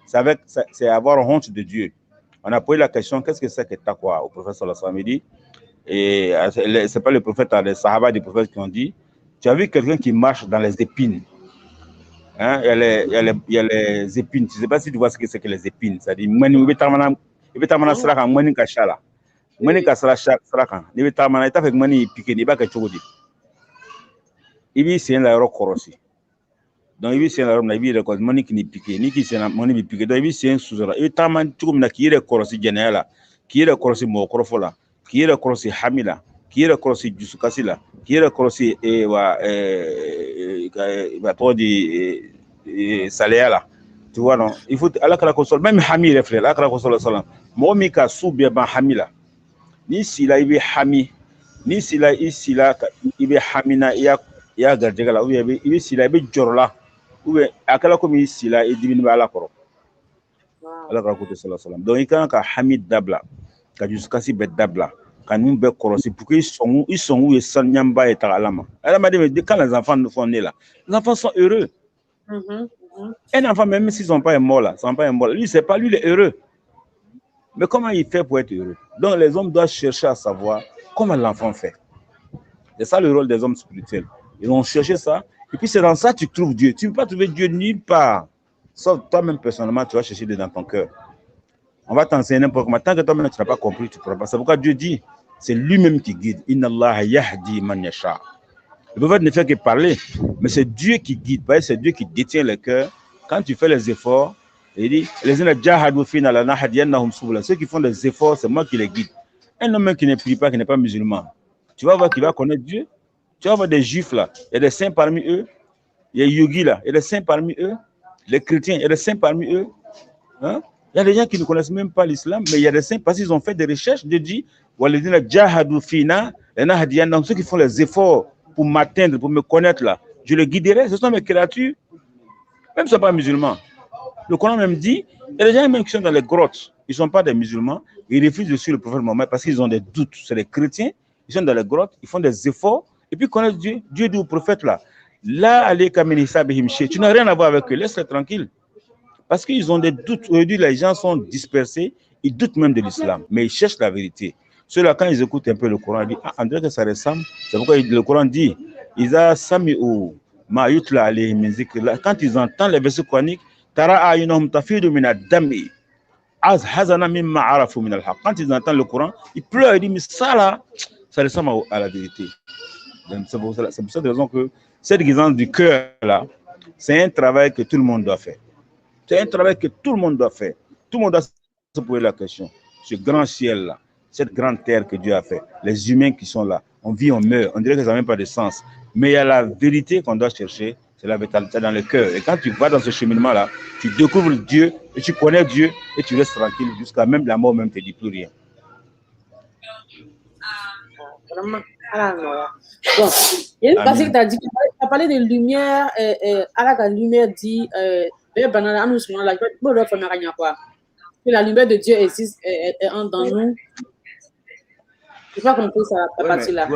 c'est avoir honte de Dieu. On a posé la question, qu'est-ce que c'est que taqwa au prophète sallallahu alayhi wa sallam? Et c'est pas le prophète, les sahaba du prophète qui ont dit, tu as vu quelqu'un qui marche dans les épines, hein? Il y a les épines. Je ne sais pas si tu vois ce que c'est que les épines. C'est-à-dire, mani ka sara kan ni bɛ taama na i t'a fɛ mani piqué i b'a kɛ cogo di i b'i sen la yɔrɔ kɔrɔsi donc i b'i sen la yɔrɔ min na i b'i yɛrɛ kɔrɔsi mani k'i piqué ni k'i sen na mani bɛ piqué donc i b'i sen susura i bɛ taama cogo min na k'i yɛrɛ kɔrɔsi jɛnɛya la k'i yɛrɛ kɔrɔsi mɔgɔkɔrɔfɔ la k'i yɛrɛ kɔrɔsi hami la k'i yɛrɛ kɔrɔsi dusukasi la k'i yɛrɛ kɔrɔsi va tɔgɔ di saleya la tu vois non il faut ala kala ko sɔrɔ même hami yɛrɛ filɛ ala kala ko sɔrɔ mɔgɔ min ka su bɛɛ ban hami la ni sila i bɛ hami ni sila i sila i bɛ hamina i y'a garijɛgɛ la ou bien i bɛ sila i bɛ jɔrɔ la ou bien a kɛla komi i sila i dimini bɛ ala kɔrɔ ala ka ko tɛ sallallahu donc i kan ka hami dabila ka dusukasi bɛɛ dabila ka ninnu bɛɛ kɔlɔsi pour que i sɔngu ye sanuɲanba ye taga ala ma adamaden bɛ quand les enfants sont nés là les enfants sont heureux un enfant même si son père est mort là lui c'est pas lui il est heureux. Mais comment il fait pour être heureux? Donc les hommes doivent chercher à savoir comment l'enfant fait. C'est ça le rôle des hommes spirituels. Ils vont chercher ça. Et puis c'est dans ça que tu trouves Dieu. Tu ne peux pas trouver Dieu nulle part. Sauf toi-même personnellement, tu vas chercher Dieu dans ton cœur. On va t'enseigner n'importe comment. Tant que toi-même tu n'as pas compris, tu ne pourras pas. C'est pourquoi Dieu dit, c'est lui-même qui guide. Inna Allah yahdi man yasha. Le prophète ne fait que parler, mais c'est Dieu qui guide. C'est Dieu qui détient le cœur. Quand tu fais les efforts, il dit, ceux qui font des efforts, c'est moi qui les guide. Un homme qui ne prie pas, qui n'est pas musulman, tu vas voir qu'il va connaître Dieu. Tu vas voir des juifs là, il y a des saints parmi eux, il y a des yogis là, il y a des saints parmi eux, les chrétiens, il y a des saints parmi eux. Hein? Il y a des gens qui ne connaissent même pas l'islam, mais il y a des saints parce qu'ils ont fait des recherches. Dieu dit, ceux qui font les efforts pour m'atteindre, pour me connaître là, je les guiderai, ce sont mes créatures, même si ce ne sont pas musulmans. Le Coran même dit, il y a des gens même qui sont dans les grottes, ils ne sont pas des musulmans, ils refusent de suivre le prophète Mohammed parce qu'ils ont des doutes. C'est des chrétiens, ils sont dans les grottes, ils font des efforts, et puis connaissent Dieu. Dieu dit au prophète là, tu n'as rien à voir avec eux, laisse-les tranquilles. Parce qu'ils ont des doutes. Aujourd'hui, les gens sont dispersés, ils doutent même de l'islam, mais ils cherchent la vérité. Ceux-là, quand ils écoutent un peu le Coran, ils disent, ah, on dirait que ça ressemble. C'est pourquoi le Coran dit, quand ils entendent les versets coraniques, quand ils entendent le Coran, ils pleurent, ils disent, mais ça là, ça ressemble à la vérité. C'est pour cette raison que cette guidance du cœur là, c'est un travail que tout le monde doit faire. C'est un travail que tout le monde doit faire. Tout le monde doit se poser la question. Ce grand ciel là, cette grande terre que Dieu a fait, les humains qui sont là, on vit, on meurt, on dirait que ça n'a même pas de sens. Mais il y a la vérité qu'on doit chercher, c'est la vérité dans le cœur. Et quand tu vas dans ce cheminement-là, tu découvres Dieu et tu connais Dieu et tu restes tranquille jusqu'à même la mort même te dit plus rien. Bon, il y a une partie que tu as dit, tu as parlé de lumière, la lumière dit, que la lumière de Dieu existe est dans nous. Je n'ai pas compris ça, la partie-là.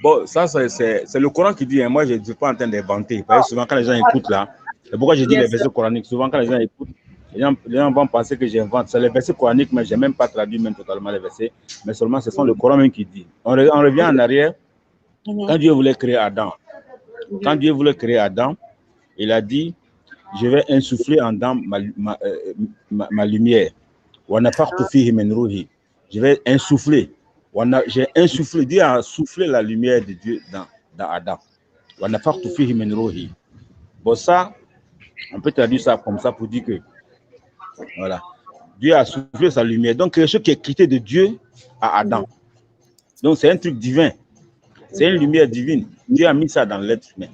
Bon, ça, c'est le Coran qui dit, hein, moi je ne suis pas en train d'inventer. Souvent, quand les gens écoutent là, c'est pourquoi je dis les versets coraniques. Souvent, quand les gens écoutent, les gens vont penser que j'invente. C'est les versets coraniques, mais je n'ai même pas traduit même totalement les versets. Mais seulement, ce sont le Coran même qui dit. On revient en arrière. Quand Dieu voulait créer Adam, il a dit, je vais insuffler en Adam ma lumière. Je vais insuffler. J'ai insufflé, Dieu a soufflé la lumière de Dieu dans Adam. Bon, ça, on peut traduire ça comme ça pour dire que, voilà, Dieu a soufflé sa lumière. Donc, quelque chose qui est quitté de Dieu à Adam. Donc, c'est un truc divin. C'est une lumière divine. Dieu a mis ça dans l'être humain.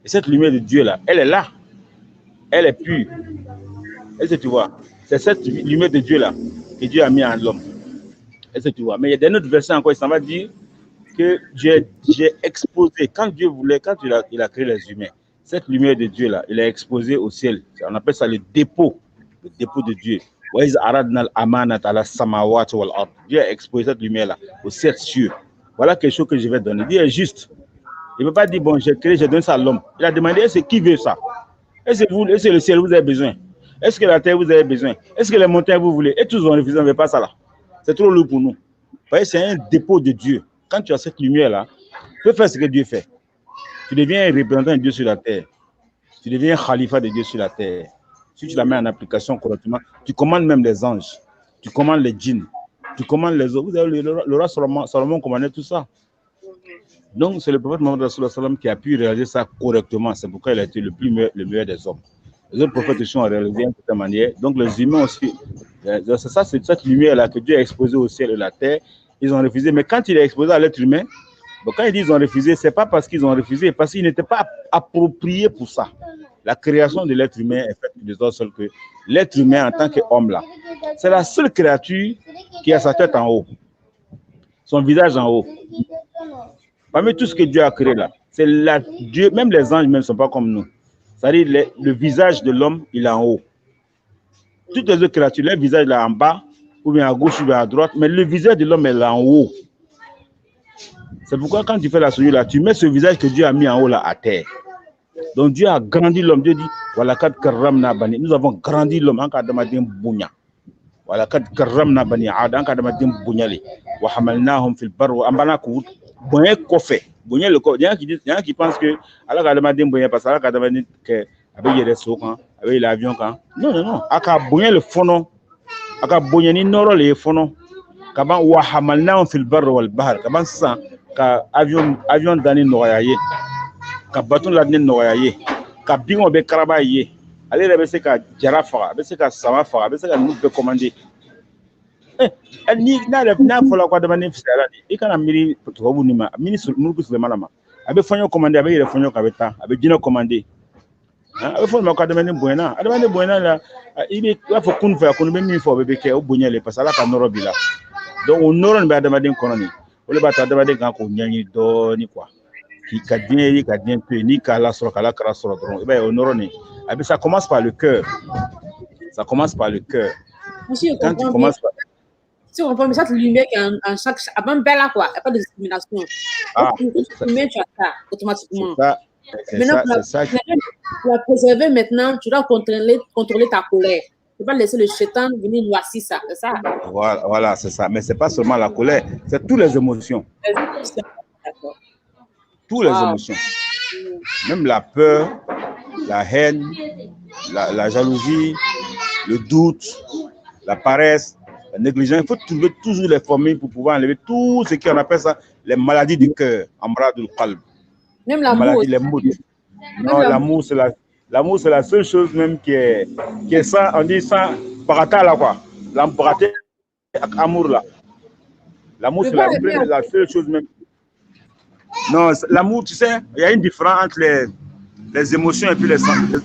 Et cette lumière de Dieu-là, elle est là. Elle est pure. Est-ce que tu vois? C'est cette lumière de Dieu-là que Dieu a mis en l'homme. Est-ce que tu vois? Mais il y a des autres versets encore, ça va dire que j'ai exposé, quand Dieu voulait, quand il a créé les humains, cette lumière de Dieu-là, il a exposé au ciel. On appelle ça le dépôt de Dieu. Dieu a exposé cette lumière-là au ciel sûr. Voilà quelque chose que je vais donner. Dieu est juste. Il ne peut pas dire, bon, j'ai créé, j'ai donné ça à l'homme. Il a demandé, est-ce qui veut ça? Est-ce que le ciel vous avez besoin? Est-ce que la terre, vous avez besoin? Est-ce que les montagnes, vous voulez? Et tous ont refusé, on ne veut pas ça là. C'est trop lourd pour nous. Vous voyez, c'est un dépôt de Dieu. Quand tu as cette lumière-là, tu peux faire ce que Dieu fait. Tu deviens un représentant de Dieu sur la terre. Tu deviens un khalifa de Dieu sur la terre. Si tu la mets en application correctement, tu commandes même les anges. Tu commandes les djinns. Tu commandes les autres. Vous avez le roi Salomon commandait tout ça. Donc, c'est le prophète Mohammed Rasulullah sallam qui a pu réaliser ça correctement. C'est pourquoi il a été le meilleur des hommes. Les autres prophètes aussi ont réalisé d'une certaine manière. Donc, les humains aussi. C'est ça, c'est cette lumière-là que Dieu a exposée au ciel et à la terre. Ils ont refusé. Mais quand il est exposé à l'être humain, bon, quand ils disent qu'ils ont refusé, ce n'est pas parce qu'ils ont refusé, parce qu'ils n'étaient pas appropriés pour ça. La création de l'être humain est faite de sorte seule que l'être humain en tant qu'homme là, c'est la seule créature qui a sa tête en haut, son visage en haut. Parmi tout ce que Dieu a créé là, c'est Dieu, même les anges ne sont pas comme nous. C'est-à-dire le visage de l'homme, il est en haut. Toutes les autres créatures, leur visage là en bas, ou bien à gauche ou bien à droite, mais le visage de l'homme est là en haut. C'est pourquoi quand tu fais la souillure là, tu mets ce visage que Dieu a mis en haut là à terre. Donc Dieu a grandi l'homme. Dieu dit, nous avons grandi l'homme. Il y a qui pensent que parce que l'avion quand non non non aka bonye le fono aka bonye ni noro le fono kaban wa hamalnahum fil barri wal bahr kaban sa ka avion dani noyaye ka baton la dani noyaye ka bingo be karaba ye ale be se ka jarafa be se ka sama fa be se ka nous be commander ni na fola kwa demande fisala ni ikana miri to bu ni ma ministre mulku Sulemana ma abe fanyo commander abe yere fanyo ka beta abe dina commander abe fon ma kwa demande buena la ibe wa fo kun fa kun be mi fo be ke o bunya le pasala ka noro bila donc on noro be demande kono ni o le bata demande kan ko nyanyi do ni quoi qui cadien peu ni kala soro kala kara soro donc ibe o noro ni abe ça commence par le cœur. Ça commence par le cœur. Quand tu commences par si on comprend, mais cette lumière qui est en chaque avant belle là quoi, il n'y a pas de discrimination. Tu as ça automatiquement. Maintenant, pour la préserver maintenant, tu dois contrôler ta colère. Tu ne peux pas laisser le chétan venir noircir ça, c'est ça? Voilà, c'est ça. Mais ce n'est pas seulement la colère, c'est toutes les émotions. Toutes les émotions. Même la peur, la haine, la jalousie, le doute, la paresse, la négligence. Il faut trouver toujours les formules pour pouvoir enlever tout ce qu'on appelle ça, les maladies du cœur, amradul qalb. Même l'amour. Non, l'amour, c'est la seule chose même qui est sans, on dit sans parata là quoi. L'embrater avec amour là. L'amour, c'est la seule chose même. Non, l'amour, tu sais, il y a une différence entre les émotions et puis les sentiments.